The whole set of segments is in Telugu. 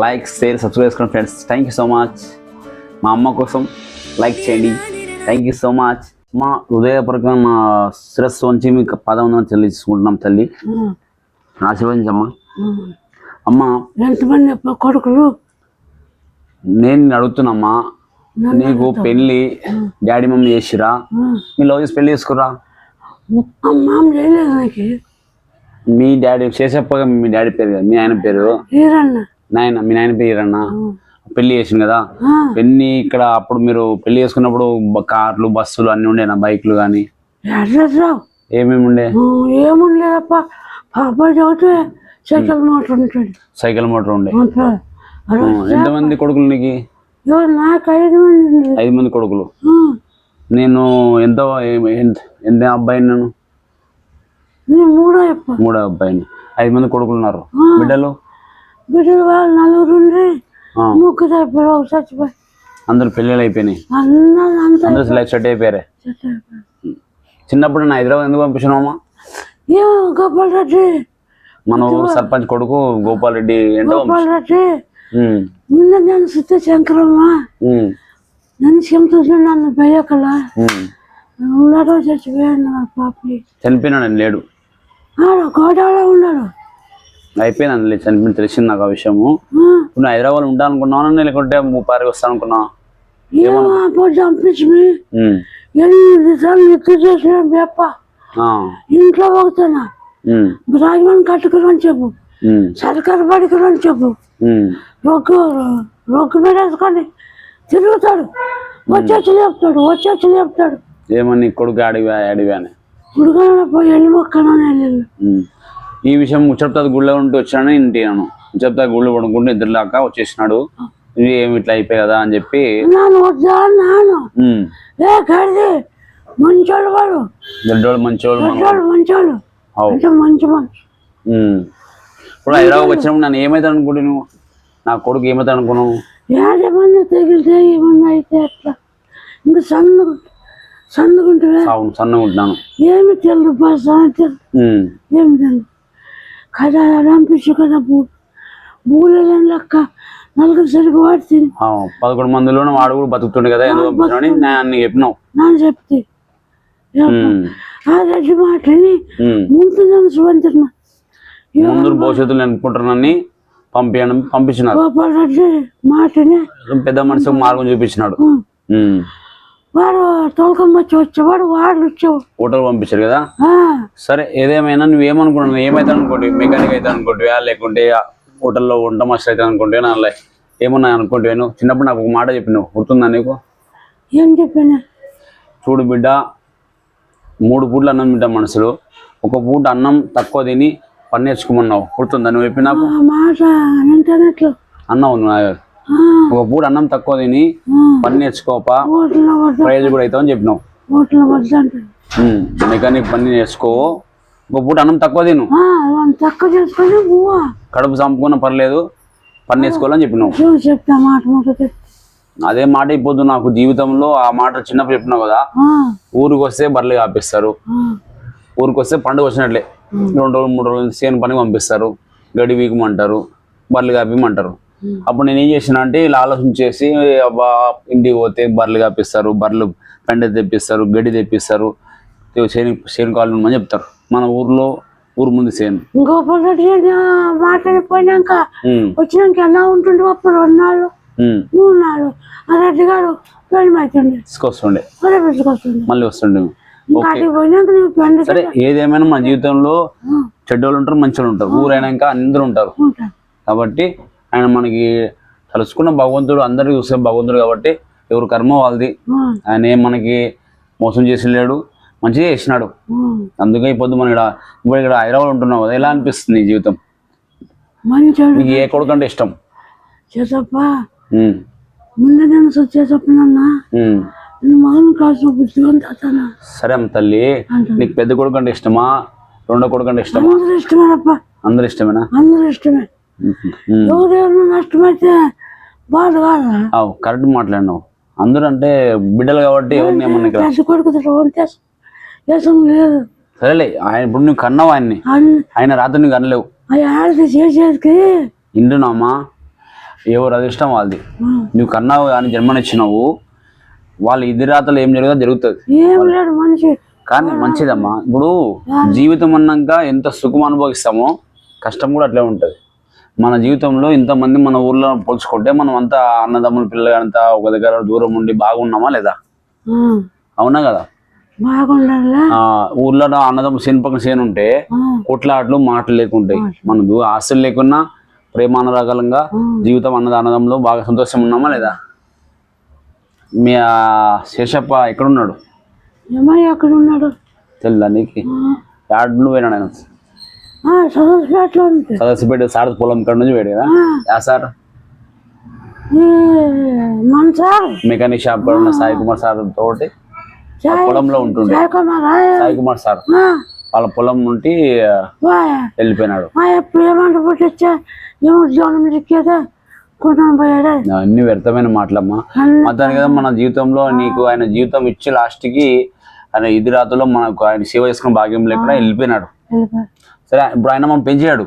లైక్ షేర్ సబ్స్క్రైబ్ చేసుకోండి friends. Thank you so much. మా అమ్మ కోసం లైక్ చేయండి. Thank you so much. మా హృదయపూర్వకంగా మా శిరస్సు వంచి మీకు పదవందనం చెల్లించుకుంటున్నాం తల్లి. ఆశీర్వదించమ్మా. అమ్మ ఎంతమంది కొడుకులు? నేను అడుగుతున్నామ్మా, నీకు పెళ్ళి డాడీ మమ్మీ చేసిరా? మీ లవ్ చేసి పెళ్లి చేసుకురా? మామ చేయలేదు నాకు. మీ డాడీ చేసేప్పగా మీ డాడీ పేరు కదా, మీ ఆయన పేరు నాయన, మీ నాయన పేరు ఈరన్న. పెళ్లి చేసింది కదా పెళ్లి. ఇక్కడ అప్పుడు మీరు పెళ్లి చేసుకున్నప్పుడు కార్లు బస్సులు అన్ని ఉండేనా? బైక్లు కానీ ఏమేమి ఉండే? ఏముండలేదప్ప. పాప చదివితే సైకిల్ మోటార్ ఉంటుంది. సైకిల్ మోటార్ ఉండే. ఎంతమంది కొడుకులు నీకు? నాకు 5 మంది. 5 మంది కొడుకులు. నేను ఎంత ఎంత అబ్బాయిని? నేను మూడో అబ్బాయిని. 5 మంది కొడుకులు ఉన్నారు. బిడ్డలు వాళ్ళు 4 ఉండే. ముగ్గురు అయిపోయారు, చచ్చిపోయి. అందరు పెళ్ళిళ్ళు అయిపోయినాయి. అందరూ లైఫ్ సెట్ అయిపోయారే. చిన్నప్పుడు నా హైదరాబాద్ ఎందుకు పంపించినావమ్మా? గోపాల్ రెడ్డి మన ఊరు సర్పంచ్ కొడుకు గోపాల్ రెడ్డి. గోపాల్ రెడ్డి ముందు నేను సుత్త శంకరమ్మ నన్ను చెంపుతున్నాడు. నన్ను భయకలా ఉన్నాడో చచ్చిపోయాను. పాపి చనిపోయినాడు. లేడు, గోడాలో ఉన్నాడు. అయిపోయినా చనిపోయిన తెలిసింది నాకు ఆ విషయము. నువ్వు హైదరాబాద్ ఉంటా అనుకున్నావా లేకుంటే 30 వస్తా అనుకున్నావా? చంపించి 8 సార్లు ఎత్తు చేసిన ఇంట్లో పోతున్నా. రాజమని కట్టుకురని చెప్పు, సర్కారు పడుకురని చెప్పు. రొగ్గు పెట్టేసుకొని తిరుగుతాడు. వచ్చేసి లేపుతాడు. ఏమని కొడుకు అడివా అని ఉడుకన పోయి వెళ్ళి మొక్కన. ఈ విషయం చెప్తా గుళ్ళో ఉంటూ వచ్చాను ఇంటిను. చెప్తా గుళ్ళు పడుకుంటూ ఇద్దరులాగా వచ్చేసినాడు. ఇది ఏమి ఇట్లా అయిపోయి కదా అని చెప్పి మంచోళ్ళు వాడు. మంచోళ్ళు మంచి ఇప్పుడు హైదరాబాద్ వచ్చినప్పుడు నన్ను ఏమైతే అనుకుంటే నువ్వు నా కొడుకు ఏమైతే అనుకున్నావు? ఏమన్నా తగిలితే ఏమన్నా అయితే అట్లా ఇంకా సన్నగా ఉంటున్నాను. ఏమి తెలుసు బస్ ఏమి తెలుసు కదా. రంపించు కదా భూలేదని లెక్క 4 సరిగ్గా వాడుతుంది. 11 మందిలోనే వాడు కూడా బతుకుతుండే కదా. ఎందుకు పంపించాలని నేను చెప్పినావు. నాకు చెప్తే ఆ రెడ్డి మాటని ముందు సువంతున్నా ముందు భవిష్యత్తులు అనుకుంటున్నాన్ని పంపించినారు. గోపాల్ రెడ్డి మాటని పెద్ద మనిషి మార్గం చూపించినాడు. వాడు తోలుకొని వచ్చేవాడు. వాడు వచ్చేవాడు. హోటల్ పంపించారు కదా. సరే ఏదేమైనా నువ్వేమనుకున్నావు? ఏమైతే అనుకోండి, మెకానిక్ అయితే అనుకుంటువా లేకుంటే హోటల్లో వంట మాస్టర్ అయితే అనుకుంటే నా ఏమన్నా అనుకుంటే. నువ్వు చిన్నప్పుడు నాకు ఒక మాట చెప్పినావు, గుర్తుందా నీకు? ఏం చెప్పినా? చూడు బిడ్డ, 3 పూటలు అన్నం తింటాం మనుషులు. ఒక పూట అన్నం తక్కువ తిని పని నేర్చుకోమన్నావు, గుర్తుందా? నువ్వు చెప్పి నాకు అన్నావు. ఒక పూట అన్నం తక్కువ తిని పని నేర్చుకోపా, ప్రైజ్ కూడా అవుతావు అని చెప్పినావు. మెకానిక్ పని నేర్చుకో, ఒక పూట అన్నం తక్కువ తిను, కడుపు చంపుకున్నా పర్లేదు, పని నేర్చుకోవాలని చెప్పినావు. అదే మాట ఇప్పుడు నాకు జీవితంలో ఆ మాట చిన్నప్పుడు చెప్పినావు కదా. ఊరికి వస్తే బర్రెలు కాపిస్తారు, ఊరికి వస్తే పండుగ వచ్చినట్లే 2 రోజులు 3 రోజులు సేను పనికి పంపిస్తారు, గడి వీకమంటారు, బర్రెలు కాపిమంటారు. అప్పుడు నేను ఏం చేసిన అంటే ఇలా ఆలోచించేసి అబ్బా ఇంటికి పోతే బర్రెలు కాపిస్తారు, బర్రెలు పెండ తెప్పిస్తారు, గడ్డి తెప్పిస్తారు, సేను కాళ్ళు అని చెప్తారు. మన ఊరు ముందు సేను. గోపాల్ రెడ్డి మాట్లాడిపోయినాక వచ్చినాక ఎలా ఉంటుండే అప్పుడు 2 నాళ్ళు 3 నాళ్ళు ఆ రెడ్డి గారు తీసుకొస్తుండే, మళ్ళీ వస్తుండే. సరే ఏదేమైనా మన జీవితంలో చెడ్డోళ్ళు ఉంటారు, మంచోళ్ళు ఉంటారు. ఊరైనాక అందరూ ఉంటారు. కాబట్టి ఆయన మనకి తలుచుకున్న భగవంతుడు, అందరికి చూసే భగవంతుడు కాబట్టి ఎవరు కర్మ వాళ్ళది. ఆయన ఏం మనకి మోసం చేసి లేడు, మంచిగా చేసినాడు. అందుకే ఇప్పుడు మనం ఇక్కడ హైదరాబాద్ ఉంటున్నాం కదా. ఎలా అనిపిస్తుంది ఈ జీవితం? నీకు ఏ కొడుకు అంటే ఇష్టం? సరే అమ్మ తల్లి, నీకు పెద్ద కొడుకు అంటే ఇష్టమా, 2వ కొడుకు అంటే ఇష్టమా? అందరు ఇష్టమేనా? నష్టమైతే బాధ కాదు. కరెక్ట్ మాట్లాడినావు. అందరూ అంటే బిడ్డలు కాబట్టి ఎవరిని ఏమన్నా లేదు. సరేలే, ఆయన ఇప్పుడు నువ్వు కన్నావు ఆయన్ని, ఆయన రాత్రి నువ్వు కనలేవు. చేసేది ఇంటున్నామా? ఎవరు అదృష్టం వాళ్ళది. నువ్వు కన్నావు కానీ జన్మనిచ్చినావు, వాళ్ళ ఇదిరాతలు ఏం జరుగుతుందో జరుగుతుంది. ఏం లేదు మనిషి. కానీ మంచిదమ్మా. ఇప్పుడు జీవితం అన్నాక ఎంత సుఖం అనుభవిస్తామో కష్టం కూడా అట్లే ఉంటుంది. మన జీవితంలో ఇంతమంది మన ఊర్లో పోల్చుకుంటే మనం అంతా అన్నదమ్ముల పిల్లలంతా ఒక దగ్గర దూరం ఉండి బాగున్నామా లేదా? అవునా కదా? బాగుండాలి. ఊర్లో అన్నదమ్ములు సేను పక్కన సేను ఉంటే కొట్లాటలు మాటలు లేకుంటాయి. మనకు ఆస్తులు లేకున్నా ప్రేమానురాగంగా జీవితం అన్నదంలో బాగా సంతోషం ఉన్నామా లేదా? మీ శేషప్ప ఎక్కడున్నాడు? ఏమయ్య అక్కడ ఉన్నాడు తెల్లా నీకు? యాడ్లు పోయినాడు ఆయన. సదస్సుపేటలో ఉంది. సదస్సుపేట సార్ పొలం ఇక్కడ నుంచి పోయాడు కదా? Yeah sir? మన సార్ మెకానిక్ షాప్ ఉన్న సాయి కుమార్ సార్ తోటి పొలంలో ఉంటుండే. సాయి కుమార్ సార్ వాళ్ళ పొలం నుండి వెళ్ళిపోయినాడు. ఏమంటే పుట్టించా ఏమో చిక్కేదా కొట్టడం పోయాడు. అన్ని వ్యర్థమైన మాటలమ్మా. మొత్తానికి కదా మన జీవితంలో నీకు ఆయన జీవితం ఇచ్చి లాస్ట్కి ఆయన ఇది రాతలో మనకు ఆయన సేవ చేసుకున్న భాగ్యం లేకుండా వెళ్ళిపోయినాడు. సరే ఇప్పుడు ఆయన మనం పెంచాడు,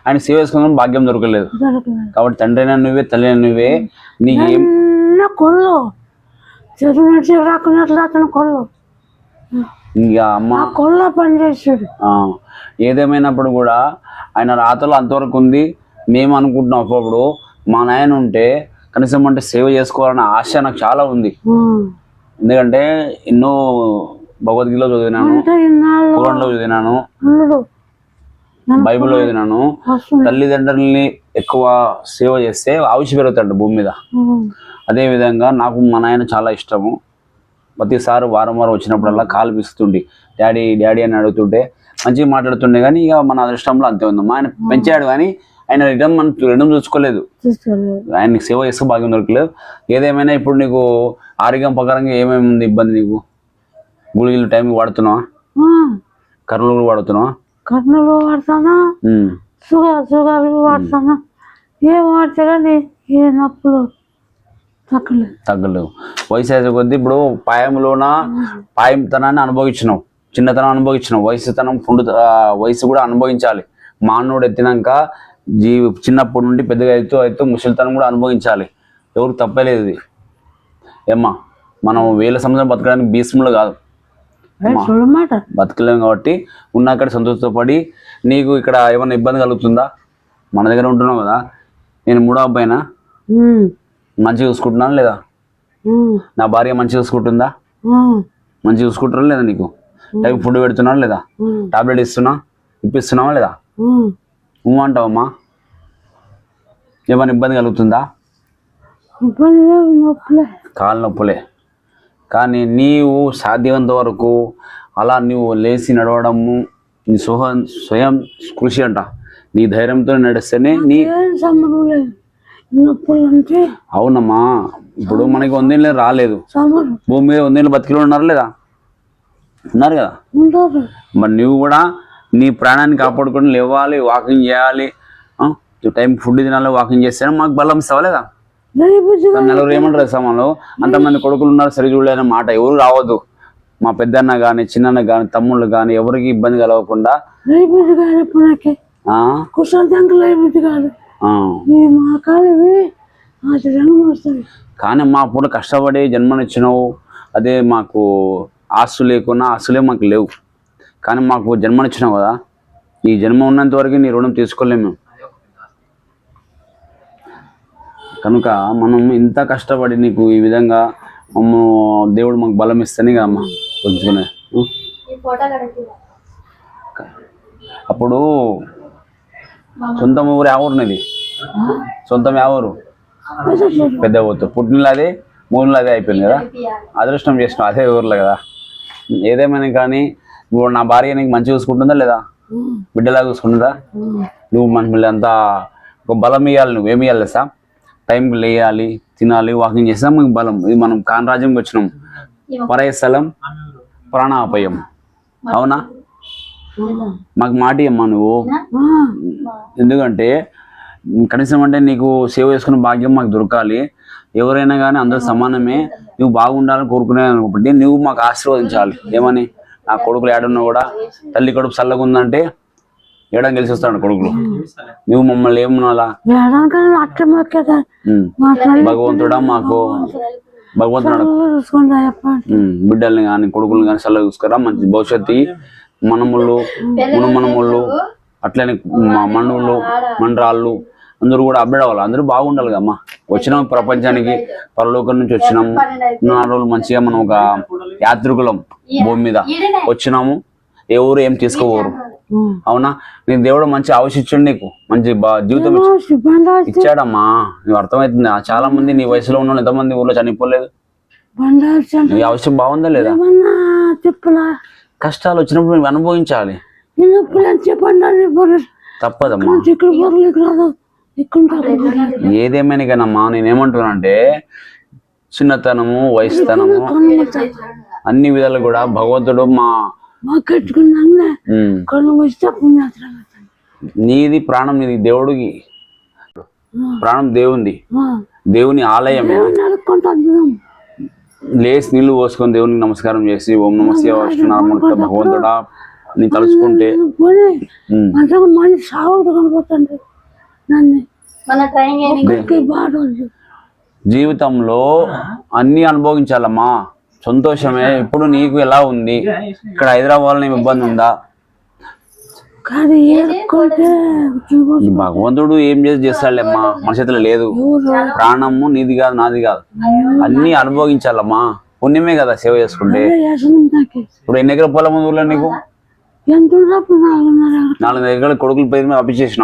ఆయన సేవ చేసుకున్న భాగ్యం దొరకలేదు. కాబట్టి తండ్రి అయినా నువ్వే, తల్లి అయినా నువ్వే. నీకేం కొల్లు చదువు రాకున్నట్లు అతను కొల్లు ఇంకా అమ్మ కొల్ల పని చేసాడు. ఏదేమైనప్పుడు కూడా ఆయన రాతలో అంతవరకు ఉంది. మేము అనుకుంటున్నాం అప్పుడు మా నాయన ఉంటే కనీసం అంటే సేవ చేసుకోవాలన్న ఆశ నాకు చాలా ఉంది. ఎందుకంటే ఎన్నో భగవద్గీతలో చదివినాను, పురాణంలో చదివినాను, బైబిల్లో చదివినాను. తల్లిదండ్రుల్ని ఎక్కువ సేవ చేస్తే ఆయుష్ పెరుగుతాడు భూమి మీద. అదే విధంగా నాకు మా నాయన చాలా ఇష్టము. ప్రతిసారి వారం వచ్చినప్పుడల్లా కాలు పిస్తుండి డాడీ డాడీ అని అడుగుతుంటే మంచిగా మాట్లాడుతుండే. కానీ ఇక మన అదృష్టంలో అంతే ఉందమ్మా. ఆయన పెంచాడు కానీ ఆయన రిటర్న్ చూసుకోలేదు. ఆయనకి సేవ చేస్తూ భాగ్యం దొరకలేదు. ఏదేమైనా ఇప్పుడు నీకు ఆరోగ్యం ప్రకారంగా ఏమేమి ఉంది ఇబ్బంది? నీకు గుళికలు టైంకి వాడుతున్నావా? కర్నూలు వాడుతున్నావా? కర్నూలు వాడతానా, షుగర్ వాడతానా. ఏం వాడితే కానీ ఏ నొప్పులు తగ్గలేవు. వయసు అయితే కొద్దీ ఇప్పుడు పాయంతనాన్ని అనుభవించినావు, చిన్నతనం అనుభవించినావు, వయసు కూడా అనుభవించాలి. మానవుడు ఎత్తినాక చిన్నప్పటి నుండి పెద్దగా అవుతూ ముసలితనం కూడా అనుభవించాలి. ఎవరు తప్పలేదు ఇది. ఏమ్మా మనం 1000 సంవత్సరాలు బతకడానికి భీష్ములు కాదు, బతకలేము. కాబట్టి ఉన్నక్కడ సంతోషంతో పడి. నీకు ఇక్కడ ఏమన్నా ఇబ్బంది కలుగుతుందా? మన దగ్గర ఉంటున్నావు కదా. నేను 3వ అబ్బాయినా, మంచిగా చూసుకుంటున్నాను లేదా? నా భార్య మంచిగా చూసుకుంటుందా? మంచిగా చూసుకుంటున్నా లేదా? నీకు టైం ఫుడ్ పెడుతున్నాను లేదా? టాబ్లెట్ ఇప్పిస్తున్నావా లేదా? అంటావమ్మా? ఏమైనా ఇబ్బంది కలుగుతుందా? కాళ్ళ నొప్పులే. కానీ నీవు సాధ్యమైనంత వరకు అలా నువ్వు లేచి నడవడము, నీ స్వయం కృషి అంట. నీ ధైర్యంతో నడిస్తేనే నీ అవునమ్మా. ఇప్పుడు మనకి 100 ఏళ్ళు రాలేదు, భూమి మీద 100 ఏళ్ళు బతికిలో ఉన్నారు లేదా? ఉన్నారు కదా. మరి నువ్వు కూడా నీ ప్రాణాన్ని కాపాడుకొని లేవాలి, వాకింగ్ చేయాలి, టైం ఫుడ్ తినాలి. వాకింగ్ చేస్తేనే మాకు బలం ఇస్తావా లేదా? నలుగురు ఏమంటారు సమాలో అంతమంది కొడుకులు ఉన్నారు సరి చూడలేని మాట ఎవరు రావద్దు. మా పెద్దన్న కానీ చిన్న కానీ తమ్ముళ్ళు కానీ ఎవరికి ఇబ్బంది కలగకుండా. కానీ మా అప్పుడు కష్టపడి జన్మనిచ్చినావు. అదే మాకు ఆస్తు లేకున్నా ఆస్తులే మాకు లేవు, కానీ మాకు జన్మనిచ్చినావు కదా. ఈ జన్మ ఉన్నంత వరకు నీ రుణం తీసుకోలేము మేము. కనుక మనం ఇంత కష్టపడి నీకు ఈ విధంగా దేవుడు మాకు బలం ఇస్తేనే కదమ్మా కొంచుకునే. అప్పుడు సొంతం ఊరు ఎవరున్నది? సొంతం ఎవరు? పెద్ద ఊరు. పుట్టినలో అదే, మూడులో అదే అయిపోయింది కదా. అదృష్టం చేసినావు అదే ఊర్లో కదా. ఏదేమైనా కానీ ఇప్పుడు నా భార్య నీకు మంచిగా చూసుకుంటుందా లేదా? బిడ్డలాగా చూసుకుంటుందా? నువ్వు మళ్ళీ అంతా ఒక బలం ఇవ్వాలి. నువ్వేమి ఇవ్వాలి తెలుసా? టైంకి లేయాలి, తినాలి, వాకింగ్ చేస్తాం మనకు బలం. ఇది మనం కానరాజ్యంకి వచ్చినాం. పరాయ స్థలం ప్రాణాపాయం. అవునా? మాకు మాట ఇమ్మా నువ్వు. ఎందుకంటే కనీసం అంటే నీకు సేవ చేసుకునే భాగ్యం మాకు దొరకాలి. ఎవరైనా కానీ అందరూ సమానమే. నువ్వు బాగుండాలని కోరుకునే అనుకుంటే నువ్వు మాకు ఆశీర్వదించాలి. ఏమని? నా కొడుకులు ఏడున్నా కూడా తల్లి కడుపు చల్లగా ఉందంటే ఏడా గెలిచి వస్తాడు కొడుకులు. నువ్వు మమ్మల్ని ఏమనాలా? వేయడానికి అట్లా మొక్కేదా మా తల్లి భగవంతుడా మాకు భగవంతుడు చూసుకుంటా చెప్పండి. బిడ్డల్ని కానీ కొడుకుల్ని కానీ చల్లగా చూసుకురా, మంచి భవిష్యత్తు మనముళ్ళు మునుమనముళ్ళు అట్లనే మా మనువులు మండ్రాళ్ళు అందరూ కూడా అప్డేట్ అవ్వాలి, అందరూ బాగుండాలి కమ్మా. వచ్చినాం ప్రపంచానికి, పరలోకం నుంచి వచ్చినాము, 4 రోజులు మంచిగా మనం ఒక యాత్రికులం భూమి మీద వచ్చినాము. ఎవరు ఏం తీసుకోవరు, అవునా? నీకు దేవుడు మంచి ఆవశ్యచ్చాడు, నీకు మంచి జీవితం ఇచ్చాడమ్మా. నువ్వు అర్థమవుతుందా? చాలా మంది నీ వయసులో ఉన్న ఎంతమంది ఊర్లో చనిపోలేదు. నీ అవసరం బాగుందా లేదా? కష్టాలు వచ్చినప్పుడు నువ్వు అనుభవించాలి, తప్పదమ్మా. ఏదేమైనా కానమ్మా, నేనేమంటున్నానంటే చిన్నతనము వయసుతనము అన్ని విధాలు కూడా భగవంతుడు నీది ప్రాణం, నీది దేవుడికి ప్రాణం దేవుంది, దేవుని ఆలయం. లేచి నీళ్లు పోసుకొని దేవునికి నమస్కారం చేసి ఓం నమ శివాయ భగవంతుడా నీ తలుచుకుంటే జీవితంలో అన్ని అనుభవించాలమ్మా. సంతోషమే. ఇప్పుడు నీకు ఎలా ఉంది? ఇక్కడ హైదరాబాద్ లో ఇబ్బంది ఉందా? భగవంతుడు ఏం చేస్తాడులేమ్మా, మన చేతిలో లేదు. ప్రాణము నీది కాదు, నాది కాదు, అన్ని అనుభవించాలమ్మా. పుణ్యమే కదా సేవ చేసుకుంటే. ఇప్పుడు ఎన్ని ఎకరాల పొలం ఉంది ఊళ్ళో నీకు? 4 ఎకరాల కొడుకుల పేరు మీద అప్పించేసిన.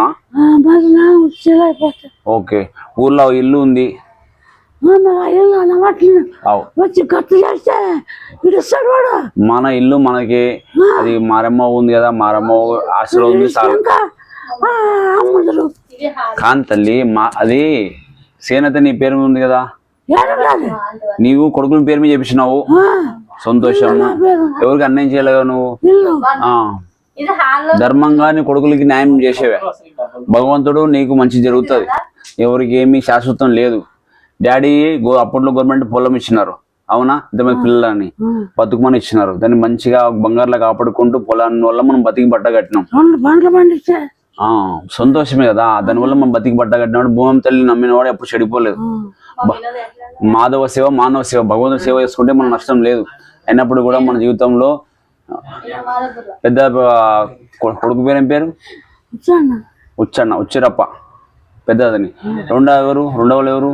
ఓకే, ఊర్లో ఇల్లు ఉంది, మన ఇల్లు మనకి. అది మారమ్మ ఉంది కదా, మారమ్మ ఆశలో ఉంది కాని తల్లి. అది సేనత నీ పేరు మీద ఉంది కదా, నీవు కొడుకుల పేరు మీద చేపించినావు. సంతోషం. ఎవరికి అన్యాయం చేయలేగా నువ్వు. ధర్మంగా నీ కొడుకులకి న్యాయం చేసేవే. భగవంతుడు నీకు మంచి జరుగుతుంది. ఎవరికి ఏమీ శాశ్వతం లేదు. డాడీ అప్పట్లో గవర్నమెంట్ పొలం ఇచ్చినారు, అవునా? ఇంతమంది పిల్లలని బతుకుమని ఇచ్చినారు. దాన్ని మంచిగా బంగారులా కాపాడుకుంటూ పొలాన్ని వల్ల మనం బతికి బట్ట కట్టినాం. సంతోషమే కదా. దానివల్ల మనం బతికి బట్ట కట్టినాడు. భూమి తల్లి నమ్మినవాడు ఎప్పుడు చెడిపోలేదు. మాధవ సేవ మానవ సేవ, భగవంతుడి సేవ చేసుకుంటే మన నష్టం లేదు. అయినప్పుడు కూడా మన జీవితంలో పెద్ద కొడుకు పేరు ఏం పేరు? ఉచ్చన్న, ఉచ్చిరప్ప పెద్దదని. రెండవ ఎవరు?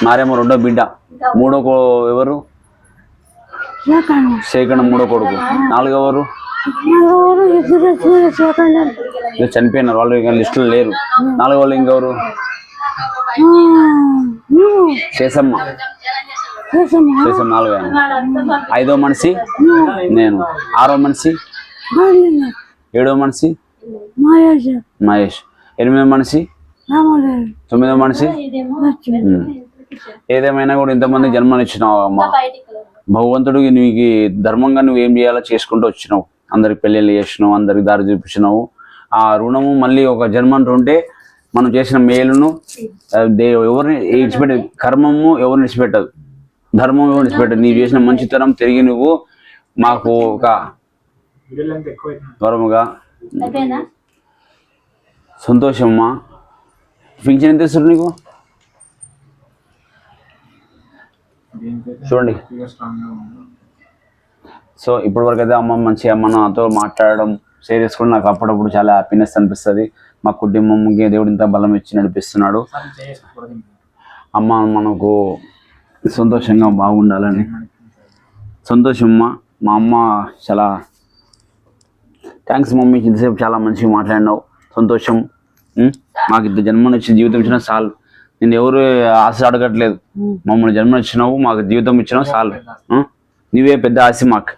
మారేమో రెండో బిడ్డ. మూడో ఎవరు? శేఖండ మూడో కొడుకు. 4 ఎవరు? చనిపోయినారు, వాళ్ళు లిస్టులో లేరు. 4 వాళ్ళు ఇంకెవరు? శేషమ్మ. 4 ఆయన. 5వ మనిషి నేను. 6వ మనిషి 7వ మనిషి మహేష్. 8వ మనిషి 9వ మనిషి. ఏదేమైనా కూడా ఇంతమంది జన్మనిచ్చినావు అమ్మ. భగవంతుడికి నీకు ధర్మంగా నువ్వు ఏం చేయాలో చేసుకుంటూ వచ్చినావు. అందరికి పెళ్ళిళ్ళు చేసినావు, అందరికి దారి చూపించినావు. ఆ రుణము మళ్ళీ ఒక జన్మ అంటుంటే మనం చేసిన మేలును ఎవరిని ఇడిచిపెట్టదు. కర్మము ఎవరిని ఇడిచిపెట్టదు, ధర్మం ఎవరిని ఇడిచిపెట్టదు. నీవు చేసిన మంచితనం తిరిగి నువ్వు మాకు ఒక గౌరవముగా. సంతోషమ్మా. పింఛన్ ఎంత ఇస్తారు నీకు? చూడండి. సో ఇప్పటి వరకు అయితే అమ్మ మంచిగా నాతో మాట్లాడడం, షేర్ చేసుకోవడం నాకు అప్పుడప్పుడు చాలా హ్యాపీనెస్ అనిపిస్తుంది. మా కుటుంబంకి దేవుడు ఇంత బలం ఇచ్చి నడిపిస్తున్నాడు. అమ్మ మనకు సంతోషంగా బాగుండాలని. సంతోషం అమ్మ. మా అమ్మ చాలా థ్యాంక్స్ మమ్మీ, ఇంతసేపు చాలా మంచిగా మాట్లాడినావు. సంతోషం. మాకు ఇంత జన్మనిచ్చిన జీవితం ఇచ్చినా చాలు. నేను ఎవరు ఆశ అడగట్లేదు. మమ్మల్ని జన్మనిచ్చినావు, మాకు జీవితం ఇచ్చినావు చాలు. నీవే పెద్ద ఆశ మాకు.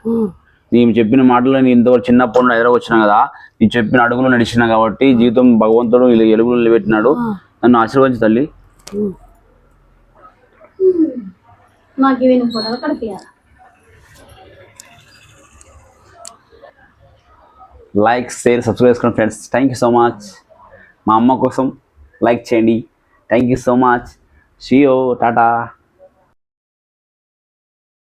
నేను చెప్పిన మాటలు నేను ఇంతవరకు చిన్నప్పుడు హైదరాబాద్ వచ్చినా కదా, నేను చెప్పిన అడుగులు నడిచినా కాబట్టి జీవితం భగవంతుడు ఎలుగులు నిలబెట్టినాడు. నన్ను ఆశీర్వదించు తల్లి. లైక్, షేర్, సబ్స్క్రైబ్ చేసుకోండి friends. Thank you so much. మా అమ్మ కోసం లైక్ చేయండి. Thank you so much. See you. Tata.